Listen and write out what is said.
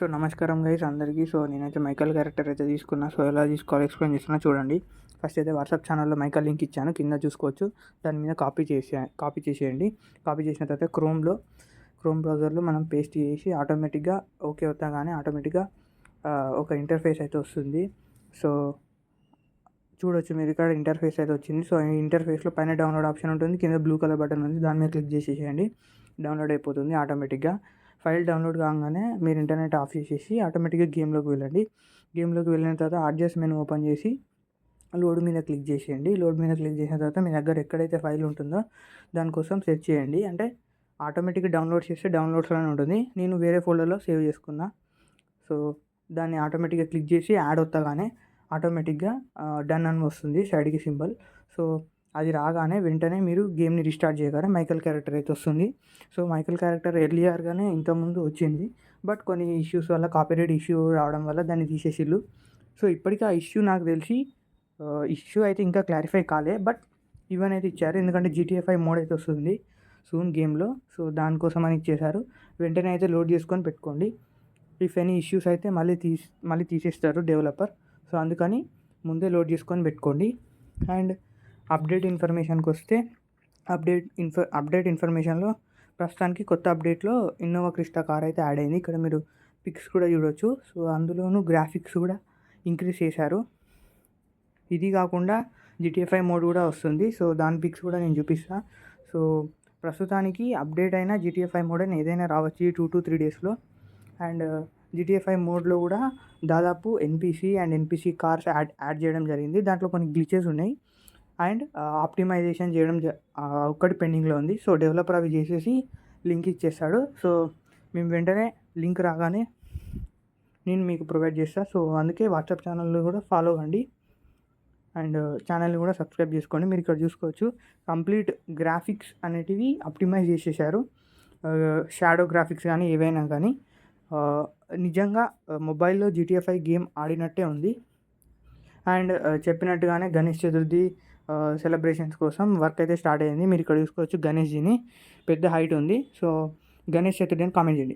So నమస్కారం guys అందరికీ. So నేనైతే మైకల్ క్యారెక్టర్ అయితే తీసుకున్నా. సో ఎలా తీసుకోవాలో ఎక్స్ప్లెయిన్ చేస్తున్నా చూడండి. ఫస్ట్ అయితే వాట్సాప్ ఛానల్లో మైకల్ లింక్ ఇచ్చాను, కింద చూసుకోవచ్చు. దాని మీద కాపీ చేసేయండి. కాపీ చేసిన తర్వాత క్రోమ్ బ్రౌజర్లో మనం పేస్ట్ చేసి ఆటోమేటిక్గా ఓకే అవుతాగానే ఆటోమేటిక్గా ఒక ఇంటర్ఫేస్ అయితే వస్తుంది. సో చూడొచ్చు మీరు ఇక్కడ ఇంటర్ఫేస్ అయితే వచ్చింది. సో ఈ ఇంటర్ఫేస్లో పైన డౌన్లోడ్ ఆప్షన్ ఉంటుంది, కింద బ్లూ కలర్ బటన్ ఉంది, దాని మీద క్లిక్ చేసేసేయండి. డౌన్లోడ్ అయిపోతుంది ఆటోమేటిక్గా. ఫైల్ డౌన్లోడ్ కాగానే మీరు ఇంటర్నెట్ ఆఫ్ చేసేసి ఆటోమేటిక్గా గేమ్లోకి వెళ్ళండి. గేమ్లోకి వెళ్ళిన తర్వాత అడ్జస్ట్ మెనూ ఓపెన్ చేసి లోడ్ మీద క్లిక్ చేసేయండి. లోడ్ మీద క్లిక్ చేసిన తర్వాత మీ దగ్గర ఎక్కడైతే ఫైల్ ఉంటుందో దానికోసం సెర్చ్ చేయండి. అంటే ఆటోమేటిక్గా డౌన్లోడ్ చేస్తే డౌన్లోడ్స్లోనే ఉంటుంది. నేను వేరే ఫోల్డర్లో సేవ్ చేసుకున్నా. సో దాన్ని ఆటోమేటిక్గా క్లిక్ చేసి యాడ్ వత్తగానే ఆటోమేటిక్గా డన్ అని వస్తుంది సైడ్కి సింబల్. సో అది రాగానే వెంటనే మీరు గేమ్ని రీస్టార్ట్ చేయగానే మైకల్ క్యారెక్టర్ అయితే వస్తుంది. సో మైకల్ క్యారెక్టర్ ఎర్లియర్గానే ఇంతకుముందు వచ్చింది, బట్ కొన్ని ఇష్యూస్ వల్ల కాపీరైట్ ఇష్యూ రావడం వల్ల దాన్ని తీసేసిళ్ళు. సో ఇప్పటికీ ఆ ఇష్యూ నాకు తెలిసి ఇష్యూ అయితే ఇంకా క్లారిఫై కాలే, బట్ ఈవెన్ అయితే ఇచ్చారు. ఎందుకంటే GTA 5 మోడ్ అయితే వస్తుంది సూన్ గేమ్లో. సో దానికోసం అని ఇచ్చేశారు. వెంటనే అయితే లోడ్ చేసుకొని పెట్టుకోండి. ఇఫ్ ఎనీ ఇష్యూస్ అయితే మళ్ళీ తీసేస్తారు డెవలపర్. సో అందుకని ముందే లోడ్ చేసుకొని పెట్టుకోండి. అండ్ అప్డేట్ ఇన్ఫర్మేషన్కి వస్తే అప్డేట్ ఇన్ఫర్మేషన్లో ప్రస్తుతానికి కొత్త అప్డేట్లో ఇన్నోవా క్రిస్టా కార్ అయితే యాడ్ అయింది. ఇక్కడ మీరు పిక్స్ కూడా చూడొచ్చు. సో అందులోనూ గ్రాఫిక్స్ కూడా ఇంక్రీజ్ చేశారు. ఇది కాకుండా GTA 5 మోడ్ కూడా వస్తుంది. సో దాని పిక్స్ కూడా నేను చూపిస్తా. సో ప్రస్తుతానికి అప్డేట్ అయిన GTA 5 మోడ్ అని ఏదైనా రావచ్చు ఈ 2 to 3 డేస్లో. అండ్ GTA 5 మోడ్లో కూడా దాదాపు NPC కార్స్ యాడ్ చేయడం జరిగింది. దాంట్లో కొన్ని గ్లిచెస్ ఉన్నాయి. అండ్ ఆప్టిమైజేషన్ చేయడం ఒక్కటి పెండింగ్లో ఉంది. సో డెవలపర్ అవి చేసేసి లింక్ ఇచ్చేస్తాడు. సో మేము వెంటనే లింక్ రాగానే నేను మీకు ప్రొవైడ్ చేస్తాను. సో అందుకే వాట్సాప్ ఛానల్లో కూడా ఫాలో అవ్వండి అండ్ ఛానల్ని కూడా సబ్స్క్రైబ్ చేసుకోండి. మీరు ఇక్కడ చూసుకోవచ్చు కంప్లీట్ గ్రాఫిక్స్ అనేటివి ఆప్టిమైజ్ చేసేసారు. షాడో గ్రాఫిక్స్ కానీ ఏవైనా కానీ నిజంగా మొబైల్లో GTA 5 గేమ్ ఆడినట్టే ఉంది. అండ్ చెప్పినట్టుగానే గణేష్ చతుర్థి సెలబ్రేషన్స్ కోసం వర్క్ అయితే స్టార్ట్ అయ్యింది. మీరు ఇక్కడ చూసుకోవచ్చు గణేష్జీని, పెద్ద హైట్ ఉంది. సో గణేష్ చతుర్థి అని కామెంట్ చేయండి.